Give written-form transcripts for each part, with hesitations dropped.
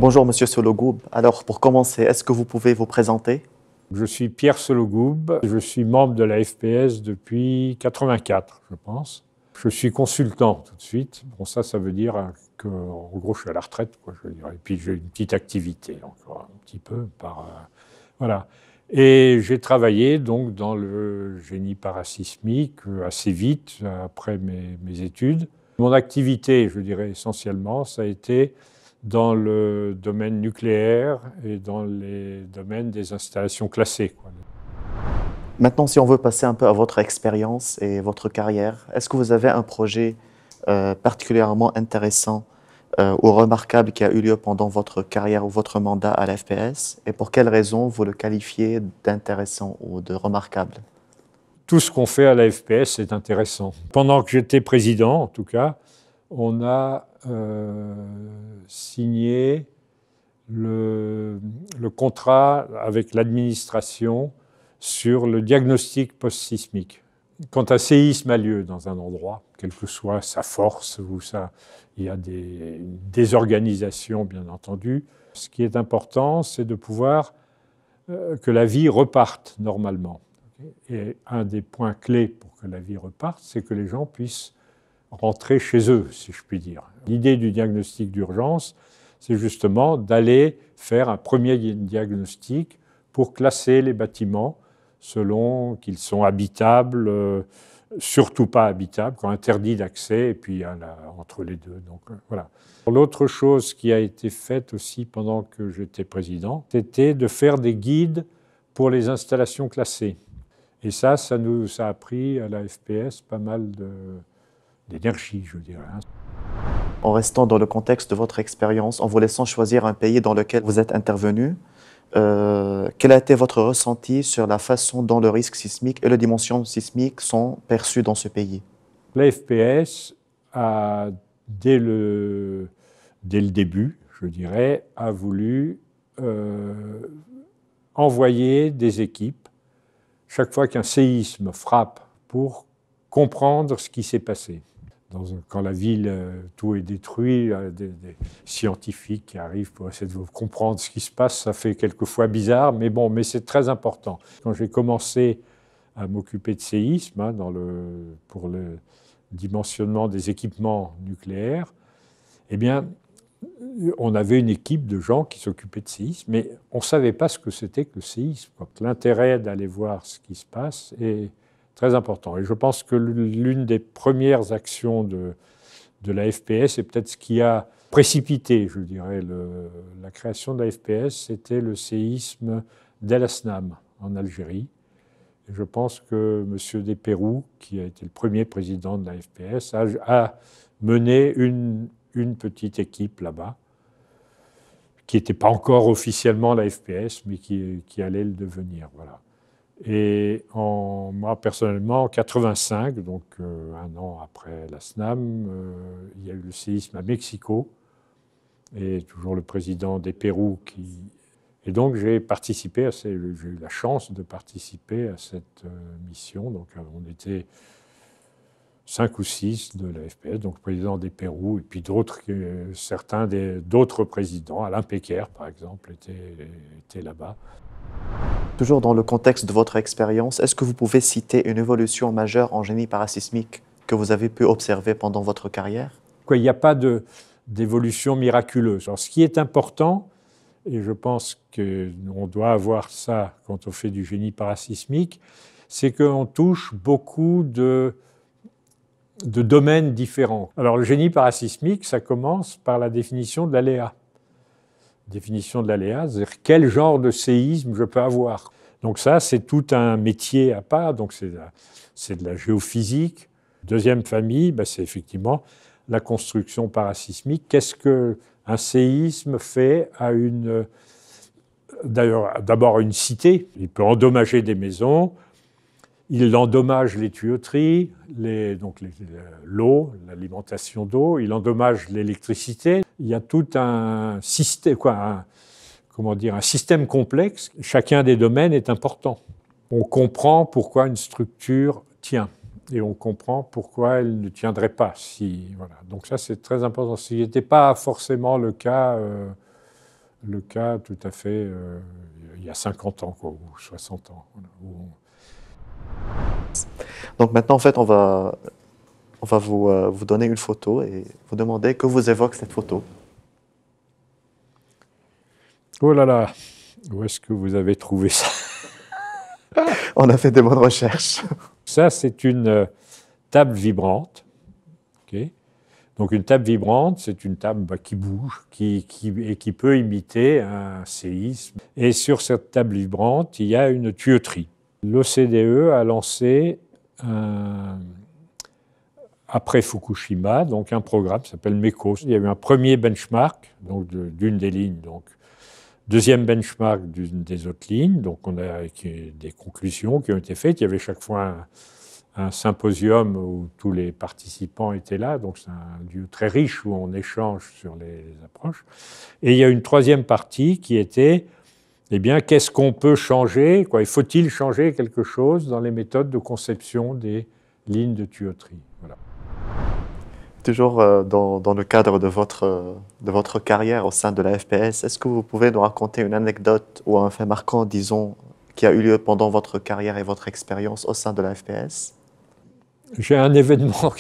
Bonjour Monsieur Sologoub. Alors pour commencer, est-ce que vous pouvez vous présenter? Je suis Pierre Sologoub, je suis membre de la FPS depuis 84, je pense. Je suis consultant tout de suite. Bon, ça veut dire que, en gros, je suis à la retraite, quoi, je veux dire. Et puis j'ai une petite activité, encore un petit peu, voilà. Et j'ai travaillé donc dans le génie parasismique assez vite après mes études. Mon activité, je dirais essentiellement, ça a été dans le domaine nucléaire et dans les domaines des installations classées, quoi. Maintenant, si on veut passer un peu à votre expérience et votre carrière, est-ce que vous avez un projet particulièrement intéressant ou remarquable qui a eu lieu pendant votre carrière ou votre mandat à la FPS? Et pour quelles raisons vous le qualifiez d'intéressant ou de remarquable? Tout ce qu'on fait à la FPS est intéressant. Pendant que j'étais président, en tout cas, on a signé le contrat avec l'administration sur le diagnostic post-sismique. Quand un séisme a lieu dans un endroit, quelle que soit sa force, il y a des désorganisations, bien entendu. Ce qui est important, c'est de pouvoir que la vie reparte normalement. Et un des points clés pour que la vie reparte, c'est que les gens puissent rentrer chez eux, si je puis dire. L'idée du diagnostic d'urgence, c'est justement d'aller faire un premier diagnostic pour classer les bâtiments selon qu'ils sont habitables, surtout pas habitables, quand interdit d'accès, et puis entre les deux. Donc, voilà. L'autre chose qui a été faite aussi pendant que j'étais président, c'était de faire des guides pour les installations classées. Et ça a pris à la FPS pas mal d'énergie, je dirais. En restant dans le contexte de votre expérience, en vous laissant choisir un pays dans lequel vous êtes intervenu, quel a été votre ressenti sur la façon dont le risque sismique et les dimensions sismiques sont perçus dans ce pays? La FPS a, dès le début, je dirais, a voulu envoyer des équipes chaque fois qu'un séisme frappe pour comprendre ce qui s'est passé. Quand la ville, tout est détruit, des scientifiques qui arrivent pour essayer de comprendre ce qui se passe, ça fait quelquefois bizarre, mais c'est très important. Quand j'ai commencé à m'occuper de séisme, pour le dimensionnement des équipements nucléaires, eh bien, on avait une équipe de gens qui s'occupaient de séisme, mais on ne savait pas ce que c'était que le séisme. L'intérêt d'aller voir ce qui se passe est très important. Et je pense que l'une des premières actions de la FPS, et peut-être ce qui a précipité, je dirais, la création de la FPS, c'était le séisme d'El Asnam en Algérie. Et je pense que M. Desperroux, qui a été le premier président de la FPS, a mené une petite équipe là-bas, qui n'était pas encore officiellement la FPS, mais qui allait le devenir. Voilà. Et moi, personnellement, en 85, donc un an après la SNAM, il y a eu le séisme à Mexico, et toujours le président Desperroux qui... Et donc j'ai eu la chance de participer à cette mission. Donc on était 5 ou 6 de la FPS, donc le président Desperroux, et puis certains d'autres présidents, Alain Péquer par exemple, était là-bas. Toujours dans le contexte de votre expérience, est-ce que vous pouvez citer une évolution majeure en génie parasismique que vous avez pu observer pendant votre carrière? Il n'y a pas d'évolution miraculeuse. Alors, ce qui est important, et je pense qu'on doit avoir ça quand on fait du génie parasismique, c'est qu'on touche beaucoup de domaines différents. Alors le génie parasismique, ça commence par la définition de l'aléa. Définition de l'aléa, c'est-à-dire quel genre de séisme je peux avoir. Donc ça, c'est tout un métier à part, donc c'est de la géophysique. Deuxième famille, c'est effectivement la construction parasismique. Qu'est-ce qu'un séisme fait à d'abord à une cité? Il peut endommager des maisons, il endommage les tuyauteries, l'eau, l'alimentation d'eau, il endommage l'électricité. Il y a tout un système, un système complexe. Chacun des domaines est important. On comprend pourquoi une structure tient et on comprend pourquoi elle ne tiendrait pas. Voilà. Donc ça, c'est très important. Ce n'était pas forcément le cas le cas tout à fait il y a 50 ans, quoi, ou 60 ans. Voilà, Donc maintenant, en fait, on va vous donner une photo et vous demander que vous évoque cette photo. Oh là là, où est-ce que vous avez trouvé ça? On a fait des bonnes recherches. Ça, c'est une table vibrante. Okay. Donc une table vibrante, c'est une table qui bouge et qui peut imiter un séisme. Et sur cette table vibrante, il y a une tuyauterie. L'OCDE a lancé, après Fukushima, donc un programme qui s'appelle MECOS. Il y a eu un premier benchmark d'une des lignes, donc deuxième benchmark d'une des autres lignes. Donc on a des conclusions qui ont été faites. Il y avait chaque fois un symposium où tous les participants étaient là, donc c'est un lieu très riche où on échange sur les approches. Et il y a une troisième partie qui était, eh bien, qu'est-ce qu'on peut changer, quoi, faut-il changer quelque chose dans les méthodes de conception des lignes de tuyauterie, voilà. Toujours dans le cadre de votre carrière au sein de la FPS, est-ce que vous pouvez nous raconter une anecdote ou un fait marquant, disons, qui a eu lieu pendant votre carrière et votre expérience au sein de la FPS? J'ai un événement,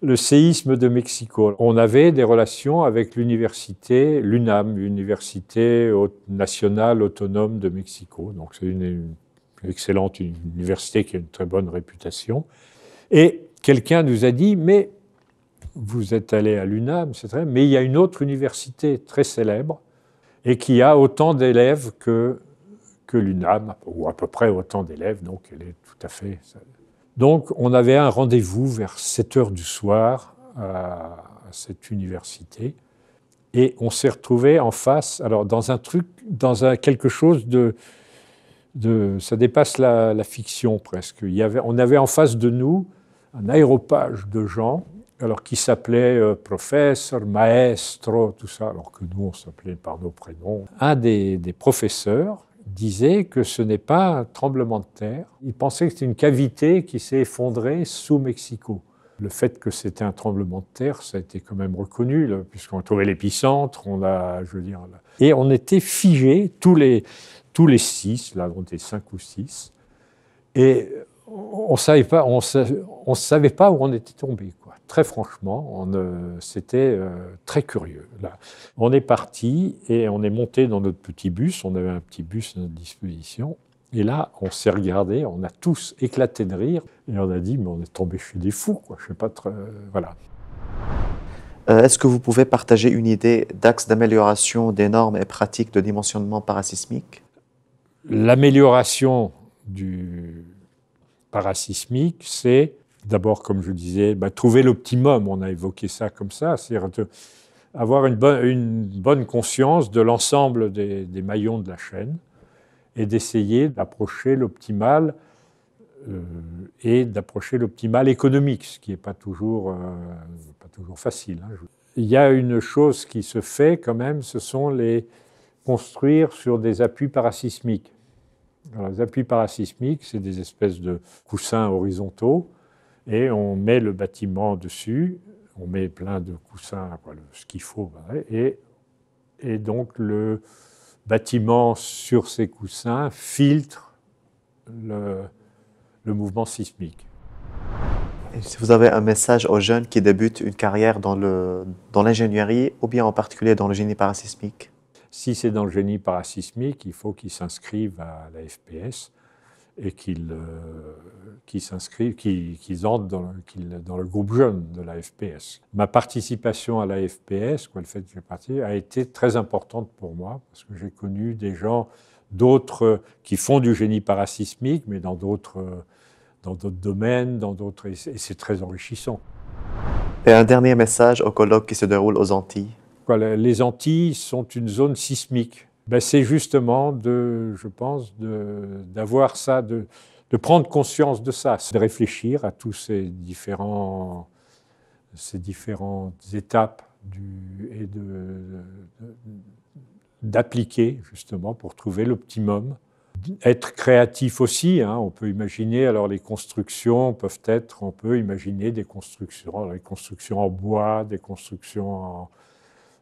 le séisme de Mexico. On avait des relations avec l'université, l'UNAM, l'Université nationale autonome de Mexico. Donc c'est une excellente université qui a une très bonne réputation. Et quelqu'un nous a dit, mais vous êtes allé à l'UNAM, c'est vrai, mais il y a une autre université très célèbre et qui a autant d'élèves que l'UNAM, ou à peu près autant d'élèves, donc elle est tout à fait... Donc, on avait un rendez-vous vers 7 heures du soir à cette université et on s'est retrouvés en face, alors dans un truc, quelque chose ça dépasse la fiction presque. On avait en face de nous un aéropage de gens, alors qui s'appelaient professeur, maestro, tout ça, alors que nous on s'appelait par nos prénoms. Un des professeurs disait que ce n'est pas un tremblement de terre. Il pensait que c'était une cavité qui s'est effondrée sous Mexico. Le fait que c'était un tremblement de terre, ça a été quand même reconnu, puisqu'on a trouvé l'épicentre, et on était figés, tous les 6, là on était 5 ou 6, et on ne savait pas où on était tombé, quoi. Très franchement, c'était très curieux. Là. On est parti et on est monté dans notre petit bus. On avait un petit bus à notre disposition. Et là, on s'est regardé, on a tous éclaté de rire. Et on a dit, mais on est tombé chez des fous, quoi. Je sais pas trop, voilà. Est-ce que vous pouvez partager une idée d'axe d'amélioration des normes et pratiques de dimensionnement parasismique? L'amélioration du parasismique, c'est d'abord, comme je disais, trouver l'optimum. On a évoqué ça comme ça, c'est-à-dire avoir une bonne conscience de l'ensemble des maillons de la chaîne et d'essayer d'approcher l'optimal et d'approcher l'optimal économique, ce qui n'est pas toujours facile. Hein. Il y a une chose qui se fait quand même, ce sont les construire sur des appuis parasismiques. Alors, les appuis parasismiques, c'est des espèces de coussins horizontaux et on met le bâtiment dessus, on met plein de coussins, ce qu'il faut, et donc le bâtiment sur ces coussins filtre le mouvement sismique. Et si vous avez un message aux jeunes qui débutent une carrière dans l'ingénierie ou bien en particulier dans le génie parasismique? Si c'est dans le génie parasismique, il faut qu'ils s'inscrivent à la FPS et qu'ils entrent dans le groupe jeune de la FPS. Ma participation à la FPS, le fait que j'ai parti, a été très importante pour moi parce que j'ai connu des gens, d'autres qui font du génie parasismique, mais dans d'autres domaines, et c'est très enrichissant. Et un dernier message au colloque qui se déroule aux Antilles. Les Antilles sont une zone sismique. C'est justement, je pense, d'avoir ça, de prendre conscience de ça, de réfléchir à tous ces différentes étapes et d'appliquer justement pour trouver l'optimum. Être créatif aussi, hein, on peut imaginer, alors les constructions on peut imaginer les constructions en bois, des constructions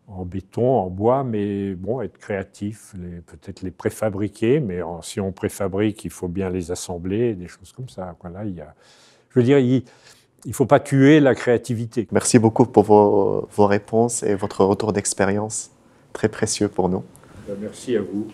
en béton, en bois, mais bon, être créatif, peut-être les préfabriquer, mais si on préfabrique, il faut bien les assembler, des choses comme ça. Voilà, je veux dire, il ne faut pas tuer la créativité. Merci beaucoup pour vos réponses et votre retour d'expérience, très précieux pour nous. Merci à vous.